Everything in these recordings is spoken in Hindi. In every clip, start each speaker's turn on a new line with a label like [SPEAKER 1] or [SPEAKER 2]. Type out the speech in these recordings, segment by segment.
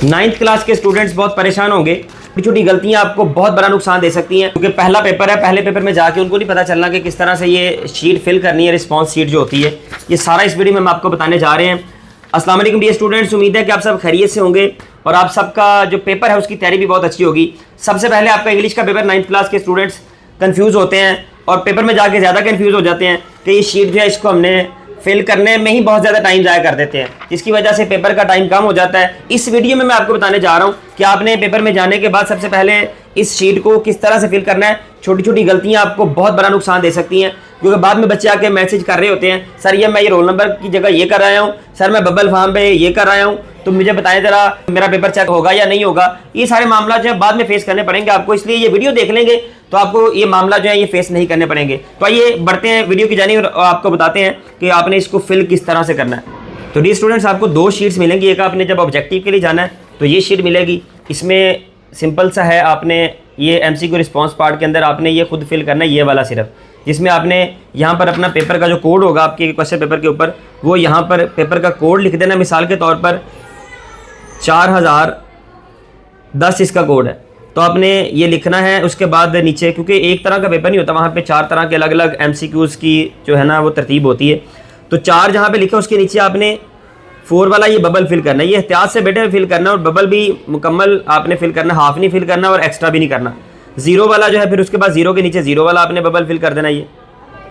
[SPEAKER 1] 9th क्लास के स्टूडेंट्स बहुत परेशान होंगे। छोटी छोटी गलतियां आपको बहुत बड़ा नुकसान दे सकती हैं, क्योंकि पहला पेपर है। पहले पेपर में जाके उनको नहीं पता चलना कि किस तरह से ये शीट फिल करनी है, रिस्पॉन्स शीट जो होती है। ये सारा इस वीडियो में हम आपको बताने जा रहे हैं। अस्सलाम वालेकुम डियर स्टूडेंट्स, उम्मीद है कि आप सब खैरियत से होंगे और आप सबका जो पेपर है उसकी तैयारी भी बहुत अच्छी होगी। सबसे पहले आपका इंग्लिश का पेपर 9th क्लास के स्टूडेंट्स कन्फ्यूज़ होते हैं और पेपर में जाके ज़्यादा कन्फ्यूज़ हो जाते हैं कि ये शीट जो है इसको हमने फिल करने में ही बहुत ज़्यादा टाइम ज़ाया कर देते हैं, जिसकी वजह से पेपर का टाइम कम हो जाता है। इस वीडियो में मैं आपको बताने जा रहा हूँ कि आपने पेपर में जाने के बाद सबसे पहले इस शीट को किस तरह से फिल करना है। छोटी छोटी गलतियाँ आपको बहुत बड़ा नुकसान दे सकती हैं, क्योंकि बाद में बच्चे आके मैसेज कर रहे होते हैं, सर ये मैं ये रोल नंबर की जगह ये कर रहा हूँ, सर मैं बबल फॉर्म पे ये कर रहा हूँ, तो मुझे बताएं ज़रा मेरा पेपर चेक होगा या नहीं होगा। ये सारे मामला जो है बाद में फेस करने पड़ेंगे आपको, इसलिए ये वीडियो देख लेंगे तो आपको ये मामला जो है ये फेस नहीं करने पड़ेंगे। तो आइए बढ़ते हैं वीडियो की जानिब और आपको बताते हैं कि आपने इसको फिल किस तरह से करना है। तो डियर स्टूडेंट्स, आपको दो शीट्स मिलेंगी। एक आपने जब ऑब्जेक्टिव के लिए जाना है तो ये शीट मिलेगी, इसमें सिंपल सा है, आपने ये MCQ रिस्पॉन्स पार्ट के अंदर आपने ये खुद फिल करना है, ये वाला सिर्फ, जिसमें आपने यहाँ पर अपना पेपर का जो कोड होगा आपके क्वेश्चन पेपर के ऊपर, वो यहाँ पर पेपर का कोड लिख देना। मिसाल के तौर पर 4010 इसका कोड है, तो आपने ये लिखना है। उसके बाद नीचे, क्योंकि एक तरह का पेपर नहीं होता, वहाँ पे 4 तरह के अलग अलग MCQs की जो है ना वो तरतीब होती है। तो 4 जहाँ पे लिखा उसके नीचे आपने 4 वाला ये बबल फिल करना है। ये एहतियात से बेटे फिल करना, और बबल भी मुकम्मल आपने फिल करना, हाफ नहीं फिल करना और एक्स्ट्रा भी नहीं करना। 0 वाला जो है फिर उसके बाद 0 के नीचे 0 वाला आपने बबल फिल कर देना, ये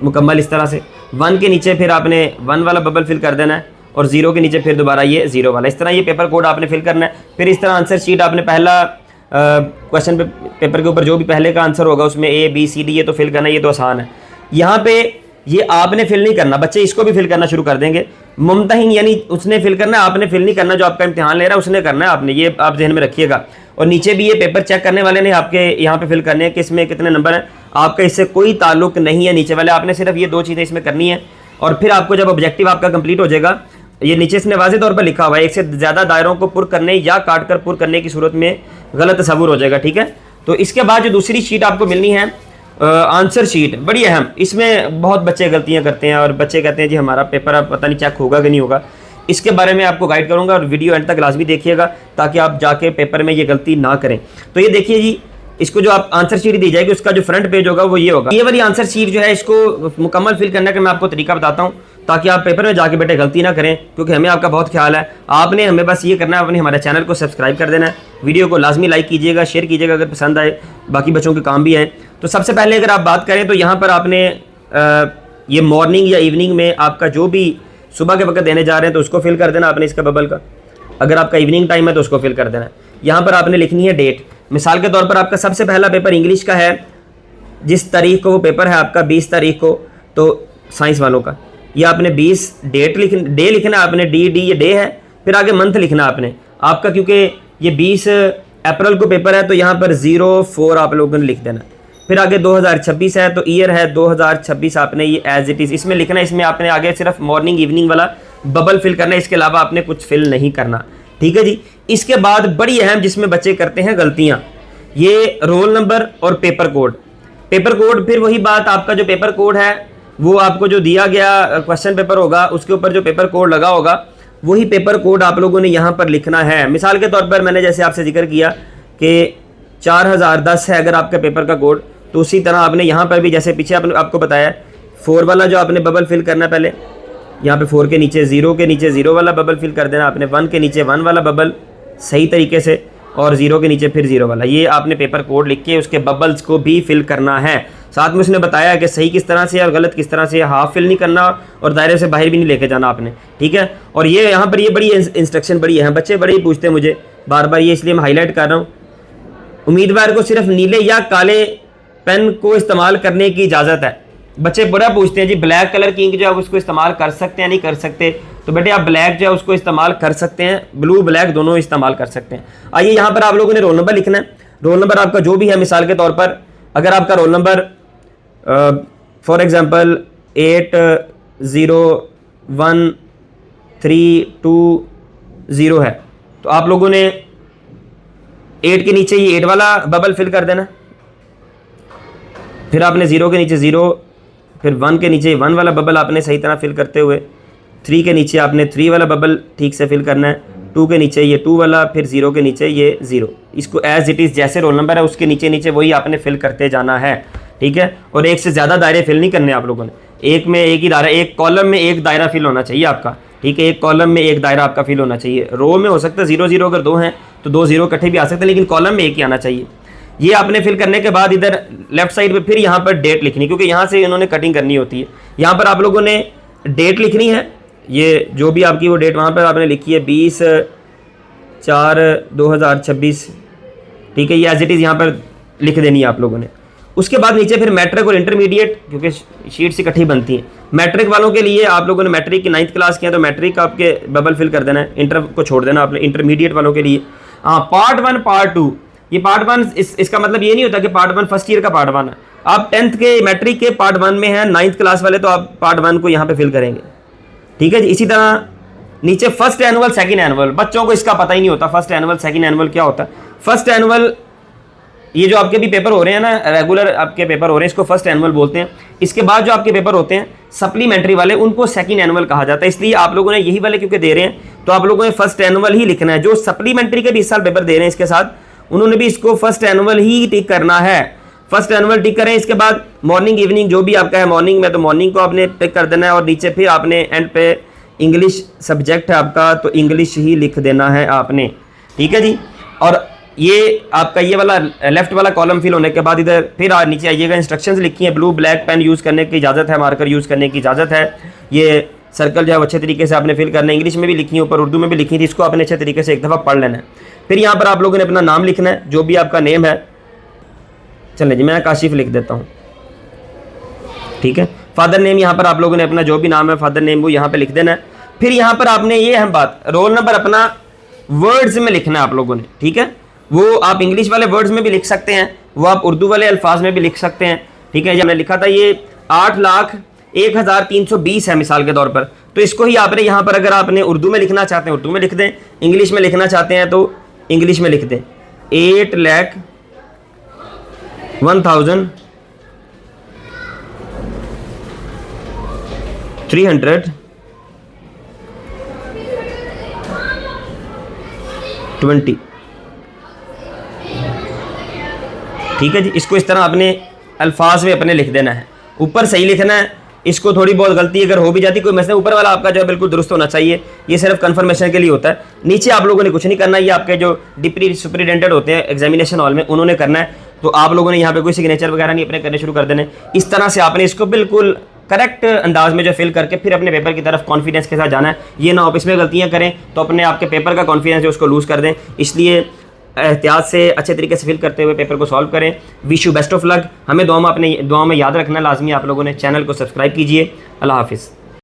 [SPEAKER 1] मुकम्मल इस तरह से। 1 के नीचे फिर आपने 1 वाला बबल फिल कर देना है, और 0 के नीचे फिर दोबारा ये 0 वाला। इस तरह ये पेपर कोड आपने फिल करना है। फिर इस तरह आंसर शीट आपने पहला क्वेश्चन पेपर के ऊपर जो भी पहले का आंसर होगा उसमें A B C D ये तो फिल करना, ये तो आसान है। यहाँ पे ये आपने फिल नहीं करना, बच्चे इसको भी फिल करना शुरू कर देंगे। मुमतहिन यानी उसने फिल करना है, आपने फिल नहीं करना। जो आपका इम्तिहान ले रहा है उसने करना है, आपने, ये आप जहन में रखिएगा। और नीचे भी ये पेपर चेक करने वाले ने आपके यहाँ पे फिल करने हैं कि इसमें कितने नंबर हैं, आपका इससे कोई ताल्लुक नहीं है नीचे वाले। आपने सिर्फ ये 2 चीज़ें इसमें करनी है। और फिर आपको जब ऑब्जेक्टिव आपका कंप्लीट हो जाएगा, ये नीचे इसने वाज़ेह तौर पर लिखा हुआ है, एक से ज़्यादा दायरों को पुर करने या काट कर पुर करने की सूरत में गलत तस्वुर हो जाएगा, ठीक है। तो इसके बाद जो दूसरी शीट आपको मिलनी है आंसर शीट, बड़ी अहम। इसमें बहुत बच्चे गलतियां करते हैं और बच्चे कहते हैं जी हमारा पेपर अब पता नहीं चेक होगा कि नहीं होगा। इसके बारे में आपको गाइड करूंगा और वीडियो एंड तक लाजमी देखिएगा ताकि आप जाके पेपर में ये गलती ना करें। तो ये देखिए जी, इसको जो आप आंसर शीट दी जाएगी उसका जो फ्रंट पेज होगा वो ये होगा। ये वाली आंसर शीट जो है इसको मुकम्मल फिल करने का मैं आपको तरीका बताता हूँ, ताकि आप पेपर में जाके बेटे गलती ना करें, क्योंकि हमें आपका बहुत ख्याल है। आपने हमें बस ये करना है, अपने हमारे चैनल को सब्सक्राइब कर देना है, वीडियो को लाजमी लाइक कीजिएगा, शेयर कीजिएगा अगर पसंद आए, बाकी बच्चों के काम भी आए। तो सबसे पहले अगर आप बात करें तो यहाँ पर आपने ये मॉर्निंग या इवनिंग में आपका जो भी सुबह के वक्त देने जा रहे हैं तो उसको फिल कर देना आपने, इसका बबल का। अगर आपका इवनिंग टाइम है तो उसको फिल कर देना है। यहाँ पर आपने लिखनी है डेट। मिसाल के तौर पर आपका सबसे पहला पेपर इंग्लिश का है, जिस तारीख को वो पेपर है आपका 20 तारीख को, तो साइंस वालों का, ये आपने 20 डे लिखना है आपने, डी ये डे है। फिर आगे मंथ लिखना आपने आपका, क्योंकि ये 20 अप्रैल को पेपर है तो यहाँ पर 04 आप लोगों ने लिख देना। फिर आगे 2026 है तो ईयर है 2026, आपने ये एज इट इज़ इसमें लिखना है। इसमें आपने आगे सिर्फ मॉर्निंग इवनिंग वाला बबल फिल करना है, इसके अलावा आपने कुछ फिल नहीं करना, ठीक है जी। इसके बाद बड़ी अहम जिसमें बच्चे करते हैं गलतियाँ, ये रोल नंबर और पेपर कोड। पेपर कोड फिर वही बात, आपका जो पेपर कोड है वो आपको जो दिया गया क्वेश्चन पेपर होगा उसके ऊपर जो पेपर कोड लगा होगा वही पेपर कोड आप लोगों ने यहाँ पर लिखना है। मिसाल के तौर पर मैंने जैसे आपसे जिक्र किया कि 4010 है अगर आपका पेपर का कोड, तो उसी तरह आपने यहाँ पर भी जैसे पीछे आपको बताया 4 वाला जो आपने बबल फिल करना है, पहले यहाँ पे 4 के नीचे 0 के नीचे 0 वाला बबल फिल कर देना आपने, 1 के नीचे 1 वाला बबल सही तरीके से, और 0 के नीचे फिर 0 वाला। ये आपने पेपर कोड लिख के उसके बबल्स को भी फिल करना है। साथ में उसने बताया कि सही किस तरह से और गलत किस तरह से, हाफ फिल नहीं करना और दायरे से बाहर भी नहीं लेके जाना आपने, ठीक है। और ये यहाँ पर ये बड़ी इंस्ट्रक्शन बड़ी है, बच्चे बड़े ही पूछते हैं मुझे बार बार, ये इसलिए मैं हाईलाइट कर रहा हूँ। उम्मीदवार को सिर्फ नीले या काले पेन को इस्तेमाल करने की इजाज़त है। बच्चे बड़ा पूछते हैं जी ब्लैक कलर की इंक जो है उसको इस्तेमाल कर सकते हैं नहीं कर सकते, तो बेटे आप ब्लैक जो है उसको इस्तेमाल कर सकते हैं, ब्लू ब्लैक दोनों इस्तेमाल कर सकते हैं। आइए यहाँ पर आप लोगों ने रोल नंबर लिखना है। रोल नंबर आपका जो भी है, मिसाल के तौर पर अगर आपका रोल नंबर फॉर एग्जांपल 801320 है, तो आप लोगों ने 8 के नीचे ये 8 वाला बबल फिल कर देना। फिर आपने 0 के नीचे 0, फिर 1 के नीचे 1 वाला बबल आपने सही तरह फिल करते हुए 3 के नीचे आपने 3 वाला बबल ठीक से फिल करना है, 2 के नीचे ये 2 वाला, फिर 0 के नीचे ये 0। इसको एज इट इज़ जैसे रोल नंबर है उसके नीचे नीचे वही आपने फिल करते जाना है, ठीक है। और एक से ज़्यादा दायरे फिल नहीं करने आप लोगों ने, एक में एक ही दायरा, एक कॉलम में एक दायरा फिल होना चाहिए आपका, ठीक है। एक कॉलम में एक दायरा आपका फिल होना चाहिए। रो में हो सकता है 0 0 अगर 2 हैं तो 2 0 इकट्ठे भी आ सकते हैं, लेकिन कॉलम में एक ही आना चाहिए। ये आपने फिल करने के बाद इधर लेफ्ट साइड पे फिर यहाँ पर डेट लिखनी, क्योंकि यहाँ से इन्होंने कटिंग करनी होती है। यहाँ पर आप लोगों ने डेट लिखनी है, ये जो भी आपकी वो डेट वहाँ पर आपने लिखी है 20/4/2026, ठीक है। ये एज इट इज़ यहाँ पर लिख देनी है आप लोगों ने। उसके बाद नीचे फिर मैट्रिक और इंटरमीडिएट, क्योंकि शीट्स इकट्ठी बनती हैं। मैट्रिक वालों के लिए आप लोगों ने मैट्रिक की 9th क्लास किया तो मैट्रिक आपके बबल फिल कर देना है, इंटर को छोड़ देना आपने। इंटरमीडिएट वालों के लिए हाँ पार्ट 1 पार्ट 2, ये पार्ट 1 इसका मतलब ये नहीं होता कि पार्ट 1 फर्स्ट ईयर का पार्ट 1 है। आप 10th के मैट्रिक के पार्ट 1 में हैं, 9th क्लास वाले तो आप पार्ट 1 को यहाँ पे फिल करेंगे, ठीक है जी। इसी तरह नीचे फर्स्ट एनुअल सेकंड एनुअल, बच्चों को इसका पता ही नहीं होता फर्स्ट एनुअल सेकंड एनुअल क्या होता है। फर्स्ट एनुअल ये जो आपके भी पेपर हो रहे हैं ना, रेगुलर आपके पेपर हो रहे हैं, इसको फर्स्ट एनुअल बोलते हैं। इसके बाद जो आपके पेपर होते हैं सप्लीमेंट्री वाले, उनको सेकंड एनुअल कहा जाता है। इसलिए आप लोगों ने यही वाले क्योंकि दे रहे हैं तो आप लोगों ने फर्स्ट एनुअल ही लिखना है। जो सप्लीमेंट्री के भी इस साल पेपर दे रहे हैं इसके साथ, उन्होंने भी इसको फर्स्ट एनुअल ही टिक करना है, फर्स्ट एनुअल टिक करें। इसके बाद मॉर्निंग इवनिंग जो भी आपका है, मॉर्निंग में तो मॉर्निंग को आपने टिक कर देना है, और नीचे फिर आपने एंड पे इंग्लिश सब्जेक्ट है आपका तो इंग्लिश ही लिख देना है आपने, ठीक है जी। और ये आपका ये वाला लेफ्ट वाला कॉलम फिल होने के बाद इधर फिर नीचे आइएगा, इंस्ट्रक्शंस लिखी हैं। ब्लू ब्लैक पेन यूज़ करने की इजाज़त है, मार्कर यूज़ करने की इजाज़त है। ये सर्कल जो है अच्छे तरीके से आपने फिल करना है, इंग्लिश में भी लिखी है, ऊपर उर्दू में भी लिखी थी, इसको आपने अच्छे तरीके से एक दफ़ा पढ़ लेना है। फिर यहाँ पर आप लोगों ने अपना नाम लिखना है, जो भी आपका नेम है। चलें जी, मैं काशिफ लिख देता हूँ, ठीक है। फादर नेम यहाँ पर आप लोगों ने अपना जो भी नाम है फादर नेम वो यहाँ पर लिख देना है। फिर यहाँ पर आपने ये अहम बात, रोल नंबर अपना वर्ड्स में लिखना है आप लोगों ने, ठीक है। वो आप इंग्लिश वाले वर्ड्स में भी लिख सकते हैं, वो आप उर्दू वाले अल्फाज में भी लिख सकते हैं, ठीक है। जब हमने लिखा था ये 8,01,320 है मिसाल के तौर पर, तो इसको ही आपने यहाँ पर अगर आपने उर्दू में लिखना चाहते हैं उर्दू में लिख दें, इंग्लिश में लिखना चाहते हैं तो इंग्लिश में लिख दें। 8,01,320, ठीक है जी। इसको इस तरह अपने अल्फाज में अपने लिख देना है, ऊपर सही लिखना है। इसको थोड़ी बहुत गलती अगर हो भी जाती कोई मैसेज, ऊपर वाला आपका जो है बिल्कुल दुरुस्त होना चाहिए, ये सिर्फ कंफर्मेशन के लिए होता है। नीचे आप लोगों ने कुछ नहीं करना, ये आपके जो डिप्टी सुपरिटेंडेंट होते हैं एग्जामिनेशन हॉल में उन्होंने करना है। तो आप लोगों ने यहाँ पे कोई सिग्नेचर वगैरह नहीं अपने करने शुरू कर देने। इस तरह से आपने इसको बिल्कुल करेक्ट अंदाज में जो फिल करके फिर अपने पेपर की तरफ कॉन्फिडेंस के साथ जाना है। ये ना आप इसमें गलतियाँ करें तो अपने आपके पेपर का कॉन्फिडेंस जो उसको लूज़ कर दें। इसलिए एहतियात से अच्छे तरीके से फिल करते हुए पेपर को सॉल्व करें। Wish you best of luck. हमें दुआ में याद रखना लाजमी आप लोगों ने। चैनल को सब्सक्राइब कीजिए। अल्लाह हाफिज़।